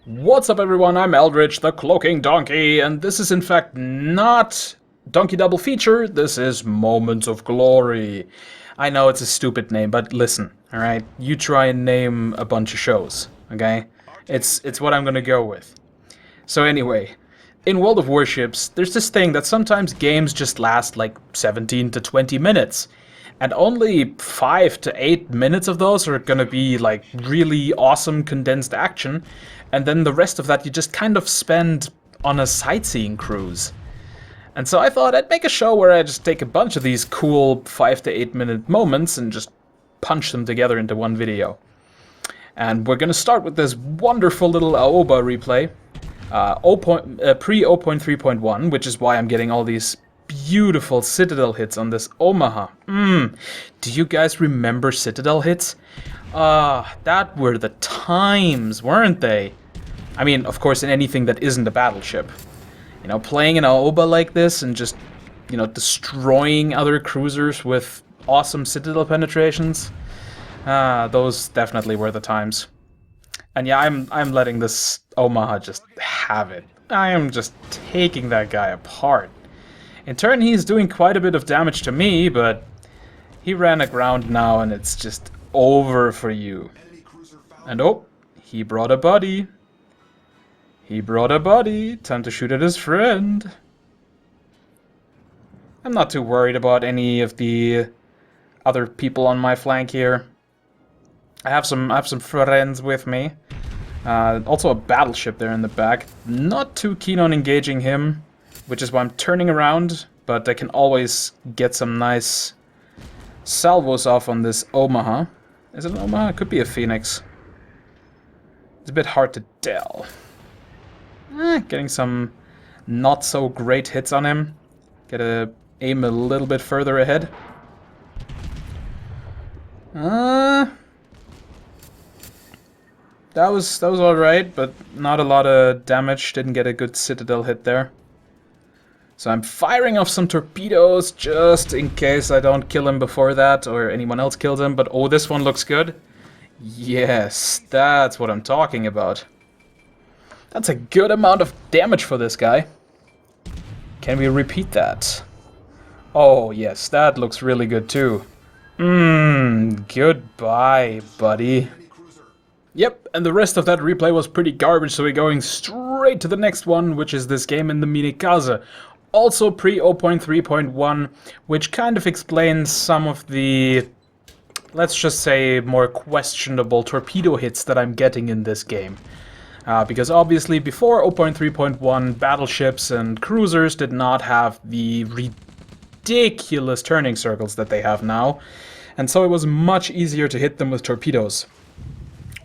What's up everyone, I'm Eldritch, the Cloaking Donkey, and this is in fact not Donkey Double Feature, this is Moments of Glory. I know it's a stupid name, but listen, alright? You try and name a bunch of shows, okay? It's what I'm gonna go with. So anyway, in World of Warships, there's this thing that sometimes games just last like 17 to 20 minutes. And only 5 to 8 minutes of those are gonna be like really awesome condensed action, and then the rest of that you just kind of spend on a sightseeing cruise. And so I thought I'd make a show where I just take a bunch of these cool 5 to 8 minute moments and just punch them together into one video. And we're gonna start with this wonderful little AOBA replay, pre-0.3.1, which is why I'm getting all these beautiful Citadel hits on this Omaha. Do you guys remember Citadel hits? That were the times, weren't they? I mean, of course, in anything that isn't a battleship. You know, playing an AOBA like this and just, you know, destroying other cruisers with awesome Citadel penetrations. Those definitely were the times. And yeah, I'm letting this Omaha just have it. I am just taking that guy apart. In turn, he's doing quite a bit of damage to me, but he ran aground now and it's just over for you. And oh, he brought a buddy. He brought a buddy. Time to shoot at his friend. I'm not too worried about any of the other people on my flank here. I have some friends with me. Also a battleship there in the back. Not too keen on engaging him, which is why I'm turning around, but I can always get some nice salvos off on this Omaha. Is it an Omaha? It could be a Phoenix. It's a bit hard to tell. Getting some not so great hits on him. Gotta aim a little bit further ahead. That was alright, but not a lot of damage. Didn't get a good Citadel hit there. So I'm firing off some torpedoes just in case I don't kill him before that or anyone else kills him. But oh, this one looks good. Yes, that's what I'm talking about. That's a good amount of damage for this guy. Can we repeat that? Oh yes, that looks really good too. Goodbye, buddy. Yep, and the rest of that replay was pretty garbage, so we're going straight to the next one, which is this game in the Minikaze. Also pre-0.3.1, which kind of explains some of the, let's just say, more questionable torpedo hits that I'm getting in this game. Because obviously before 0.3.1, battleships and cruisers did not have the ridiculous turning circles that they have now, and so it was much easier to hit them with torpedoes.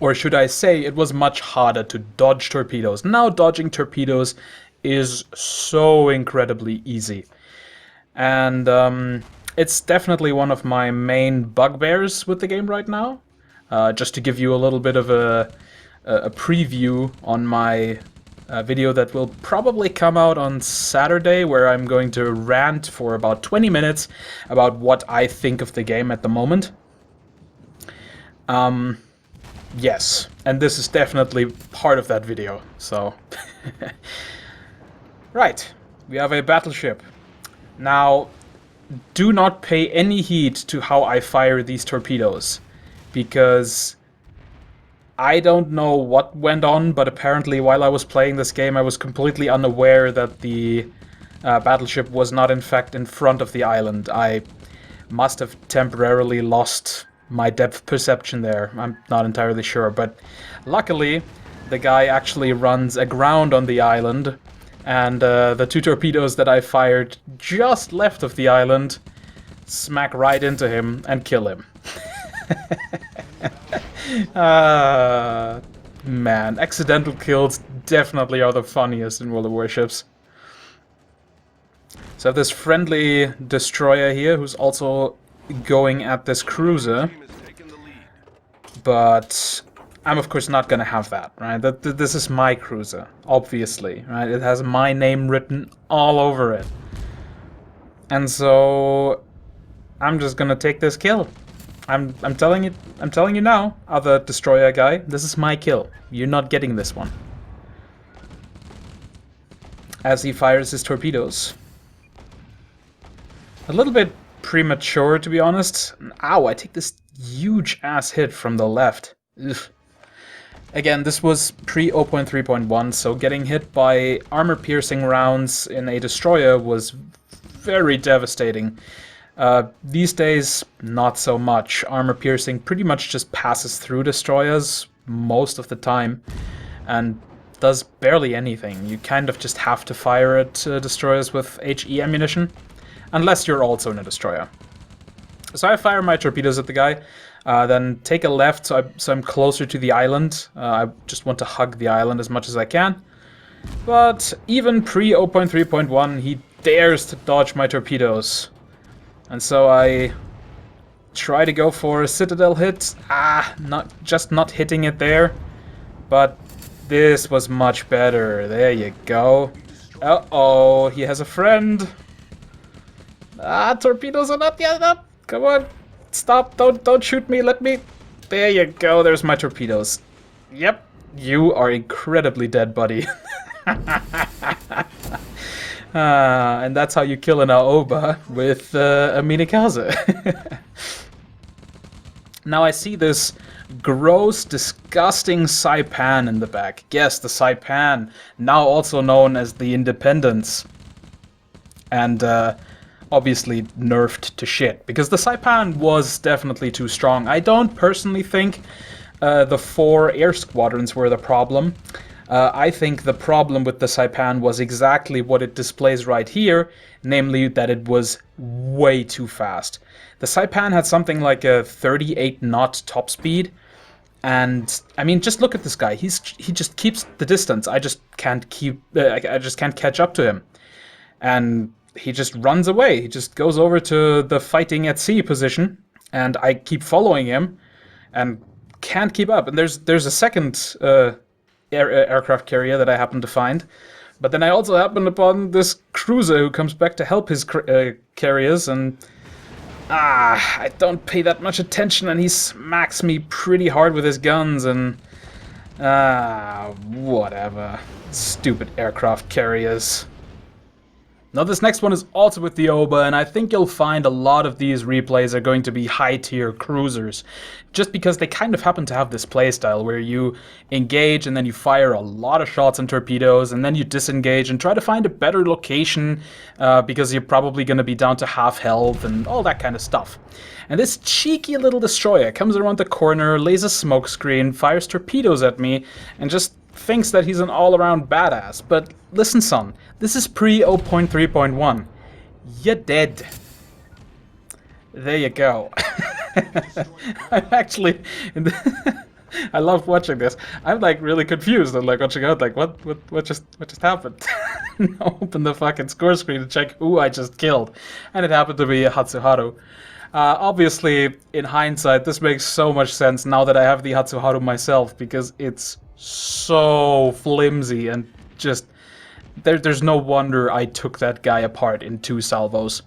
Or should I say, it was much harder to dodge torpedoes. Now dodging torpedoes is so incredibly easy. And it's definitely one of my main bugbears with the game right now. Just to give you a little bit of a preview on my video that will probably come out on Saturday, where I'm going to rant for about 20 minutes about what I think of the game at the moment. Yes, and this is definitely part of that video, so... Right, we have a battleship. Now, do not pay any heed to how I fire these torpedoes, because I don't know what went on, but apparently while I was playing this game I was completely unaware that the battleship was not in fact in front of the island. I must have temporarily lost my depth perception there. I'm not entirely sure, but luckily the guy actually runs aground on the island, and the two torpedoes that I fired just left of the island smack right into him and kill him. Man, accidental kills definitely are the funniest in World of Warships. So I have this friendly destroyer here who's also going at this cruiser, but I'm of course not gonna have that, right? This is my cruiser, obviously, right? It has my name written all over it, and so I'm just gonna take this kill. I'm telling you now, other destroyer guy, this is my kill. You're not getting this one. as he fires his torpedoes. A little bit premature, to be honest. Ow, I take this huge ass hit from the left. Ugh. Again, this was pre-0.3.1, so getting hit by armor-piercing rounds in a destroyer was very devastating. These days, not so much. Armor-piercing pretty much just passes through destroyers most of the time, and does barely anything. You kind of just have to fire at destroyers with HE ammunition, unless you're also in a destroyer. So I fire my torpedoes at the guy, then take a left so I'm closer to the island. I just want to hug the island as much as I can. But even pre-0.3.1, he dares to dodge my torpedoes. And so I try to go for a citadel hit. Not hitting it there. But this was much better. There you go. Uh-oh, he has a friend. Torpedoes are not yet up. Come on. Stop. Don't shoot me. Let me... There you go. There's my torpedoes. Yep. You are incredibly dead, buddy. And that's how you kill an Aoba with a Minikaze. Now I see this gross, disgusting Saipan in the back. Yes, the Saipan, now also known as the Independence. And obviously nerfed to shit, because the Saipan was definitely too strong. I don't personally think the 4 air squadrons were the problem. I think the problem with the Saipan was exactly what it displays right here, namely that it was way too fast. The Saipan had something like a 38 knot top speed, and I mean, just look at this guy. He just keeps the distance. I just can't catch up to him, and he just runs away. He just goes over to the fighting at sea position, and I keep following him, and can't keep up. And there's a second aircraft carrier that I happen to find, but then I also happen upon this cruiser who comes back to help his carriers, and I don't pay that much attention, and he smacks me pretty hard with his guns, and whatever. Stupid aircraft carriers. Now this next one is also with the Oba, and I think you'll find a lot of these replays are going to be high-tier cruisers, just because they kind of happen to have this playstyle where you engage and then you fire a lot of shots and torpedoes, and then you disengage and try to find a better location because you're probably going to be down to half health and all that kind of stuff. And this cheeky little destroyer comes around the corner, lays a smoke screen, fires torpedoes at me, and just thinks that he's an all-around badass. But listen, son, this is pre-0.3.1. You're dead. There you go. I'm actually... I love watching this. I'm like really confused. I'm like watching out like, what just happened? Open the fucking score screen to check who I just killed. And it happened to be a Hatsuharu. Obviously, in hindsight, this makes so much sense now that I have the Hatsuharu myself, because it's so flimsy and just... There's no wonder I took that guy apart in 2 salvos.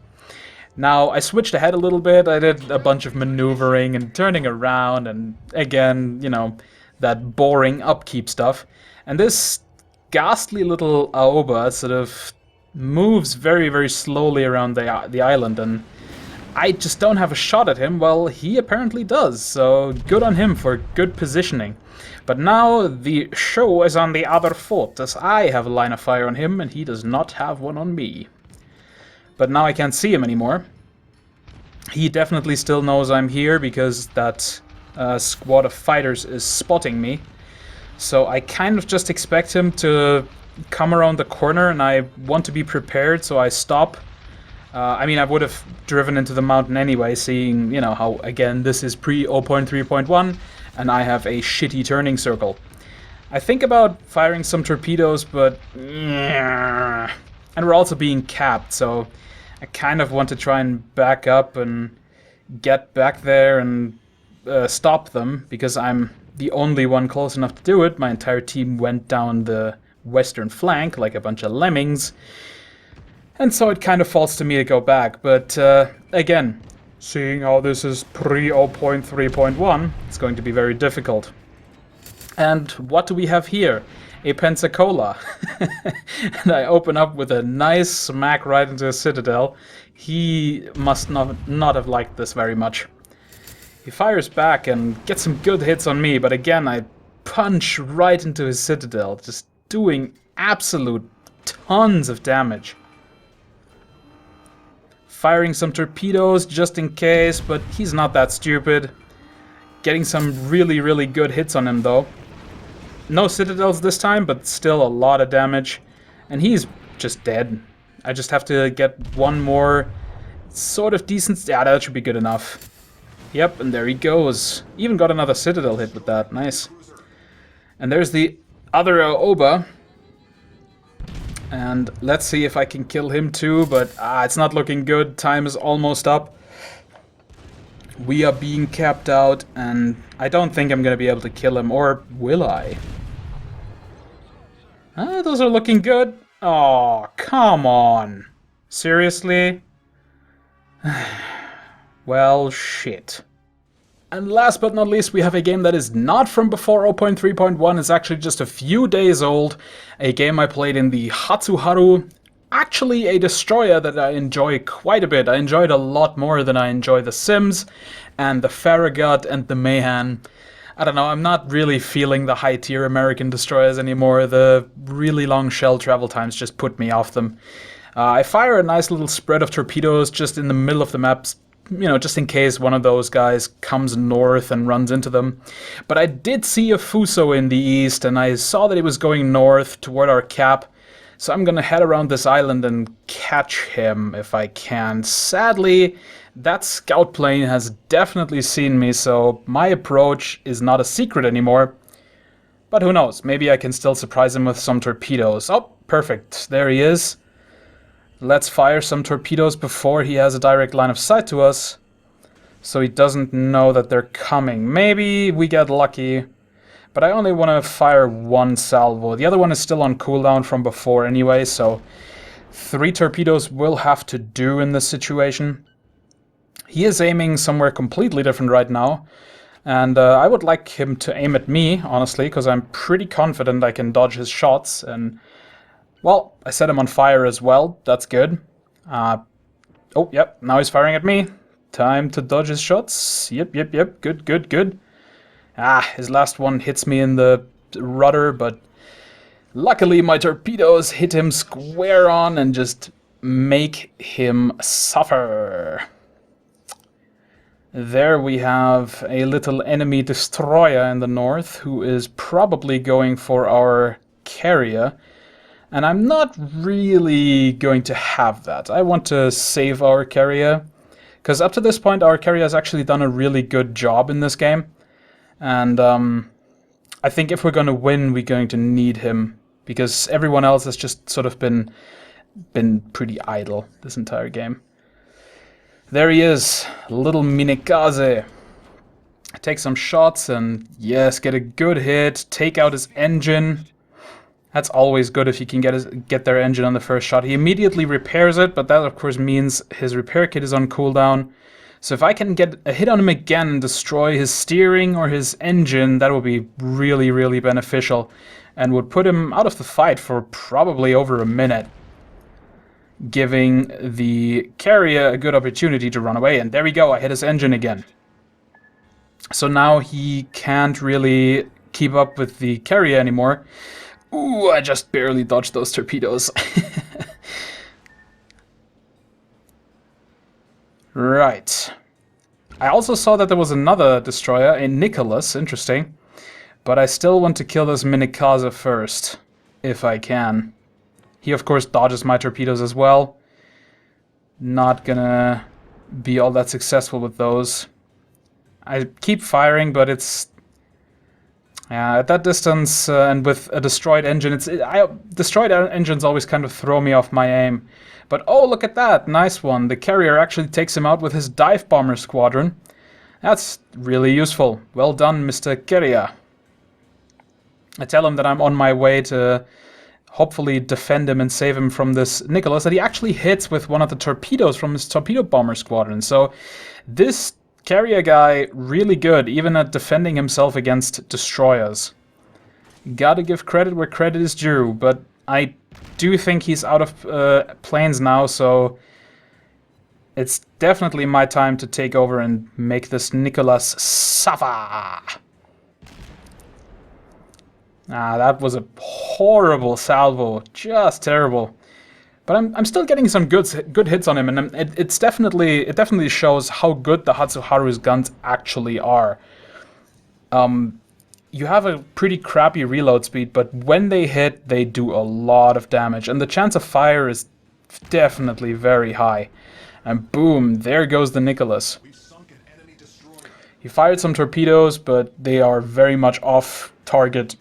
Now, I switched ahead a little bit. I did a bunch of maneuvering and turning around, and again, you know, that boring upkeep stuff. And this ghastly little Aoba sort of moves very, very slowly around the island, and I just don't have a shot at him. Well, he apparently does, so good on him for good positioning. But now the show is on the other foot, as I have a line of fire on him and he does not have one on me. But now I can't see him anymore. He definitely still knows I'm here, because that squad of fighters is spotting me. So I kind of just expect him to come around the corner, and I want to be prepared, so I stop. I mean, I would have driven into the mountain anyway, seeing, you know, how, again, this is pre-0.3.1, and I have a shitty turning circle. I think about firing some torpedoes, but... And we're also being capped, so I kind of want to try and back up and get back there and stop them, because I'm the only one close enough to do it. My entire team went down the western flank like a bunch of lemmings. And so it kind of falls to me to go back, but again, seeing how this is pre-0.3.1, it's going to be very difficult. And what do we have here? a Pensacola. And I open up with a nice smack right into his citadel. He must not have liked this very much. He fires back and gets some good hits on me, but again I punch right into his citadel, just doing absolute tons of damage. Firing some torpedoes just in case, but he's not that stupid. Getting some really good hits on him though. No citadels this time, but still a lot of damage. And he's just dead. I just have to get one more sort of decent... Yeah, that should be good enough. Yep, and there he goes. Even got another citadel hit with that. Nice. And there's the other Oba. And let's see if I can kill him too, but it's not looking good. Time is almost up. We are being capped out, and I don't think I'm going to be able to kill him, or will I? Those are looking good. Oh, come on. Seriously? Well, shit. And last but not least, we have a game that is not from before 0.3.1. It's actually just a few days old. A game I played in the Hatsuharu. Actually a destroyer that I enjoy quite a bit. I enjoy it a lot more than I enjoy the Sims and the Farragut and the Mahan. I don't know, I'm not really feeling the high-tier American destroyers anymore. The really long shell travel times just put me off them. I fire a nice little spread of torpedoes just in the middle of the map, you know, just in case one of those guys comes north and runs into them. But I did see a Fuso in the east, and I saw that he was going north toward our cap. So I'm gonna head around this island and catch him if I can. Sadly, that scout plane has definitely seen me, so my approach is not a secret anymore. But who knows, maybe I can still surprise him with some torpedoes. Oh, perfect, there he is. Let's fire some torpedoes before he has a direct line of sight to us, so he doesn't know that they're coming. Maybe we get lucky, but I only want to fire one salvo. The other one is still on cooldown from before anyway, so 3 torpedoes will have to do in this situation. He is aiming somewhere completely different right now, and I would like him to aim at me, honestly, because I'm pretty confident I can dodge his shots, and... well, I set him on fire as well. That's good. Oh, yep. Now he's firing at me. Time to dodge his shots. Yep. Good. His last one hits me in the rudder, but luckily my torpedoes hit him square on and just make him suffer. There we have a little enemy destroyer in the north who is probably going for our carrier. And I'm not really going to have that. I want to save our carrier, because up to this point our carrier has actually done a really good job in this game. And I think if we're going to win, we're going to need him, because everyone else has just sort of been pretty idle this entire game. There he is, little Minekaze. Take some shots and yes, get a good hit, take out his engine. That's always good if you can get their engine on the first shot. He immediately repairs it, but that of course means his repair kit is on cooldown. So if I can get a hit on him again and destroy his steering or his engine, that would be really beneficial. And would put him out of the fight for probably over a minute. Giving the carrier a good opportunity to run away. And there we go, I hit his engine again. So now he can't really keep up with the carrier anymore. Ooh, I just barely dodged those torpedoes. Right. I also saw that there was another destroyer, a Nicholas, interesting. But I still want to kill this Minekaze first, if I can. He of course dodges my torpedoes as well. Not gonna be all that successful with those. I keep firing, but it's... at that distance and with a destroyed engine, destroyed engines always kind of throw me off my aim. But oh, look at that, nice one. The carrier actually takes him out with his dive bomber squadron. That's really useful. Well done, Mr. Carrier. I tell him that I'm on my way to hopefully defend him and save him from this Nicholas that he actually hits with one of the torpedoes from his torpedo bomber squadron. So this carrier guy really good, even at defending himself against destroyers. Gotta give credit where credit is due, but I do think he's out of planes now, so it's definitely my time to take over and make this Nicholas suffer. Ah, that was a horrible salvo, just terrible. But I'm still getting some good hits on him, and it definitely shows how good the Hatsuharu's guns actually are. You have a pretty crappy reload speed, but when they hit, they do a lot of damage, and the chance of fire is definitely very high. And boom, there goes the Nicholas. He fired some torpedoes, but they are very much off target,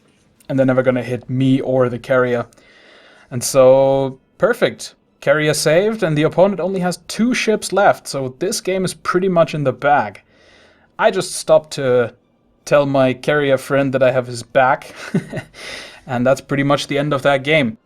and they're never gonna hit me or the carrier. And so, perfect. Carrier saved, and the opponent only has 2 ships left, so this game is pretty much in the bag. I just stopped to tell my carrier friend that I have his back, and that's pretty much the end of that game.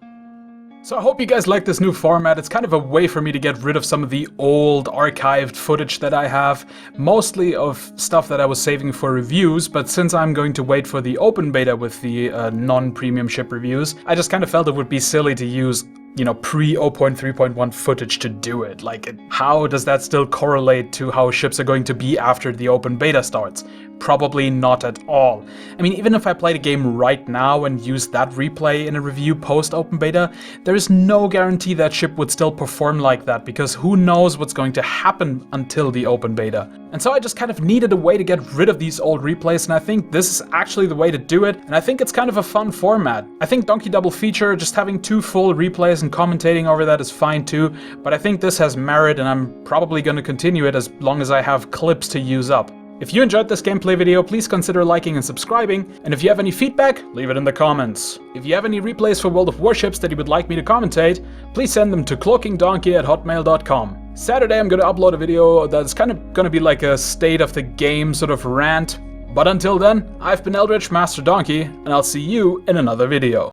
So I hope you guys like this new format. It's kind of a way for me to get rid of some of the old archived footage that I have, mostly of stuff that I was saving for reviews, but since I'm going to wait for the open beta with the non-premium ship reviews, I just kind of felt it would be silly to use, you know, pre-0.3.1 footage to do it. Like, how does that still correlate to how ships are going to be after the open beta starts? Probably not at all. I mean, even if I played a game right now and used that replay in a review post-open beta, there is no guarantee that ship would still perform like that, because who knows what's going to happen until the open beta. And so I just kind of needed a way to get rid of these old replays, and I think this is actually the way to do it, and I think it's kind of a fun format. I think Donkey Double Feature, just having 2 full replays and commentating over that is fine too, but I think this has merit, and I'm probably going to continue it as long as I have clips to use up. If you enjoyed this gameplay video, please consider liking and subscribing, and if you have any feedback, leave it in the comments. If you have any replays for World of Warships that you would like me to commentate, please send them to cloakingdonkey@hotmail.com. Saturday I'm gonna upload a video that's kind of gonna be like a state of the game sort of rant, but until then, I've been Eldritch Master Donkey, and I'll see you in another video.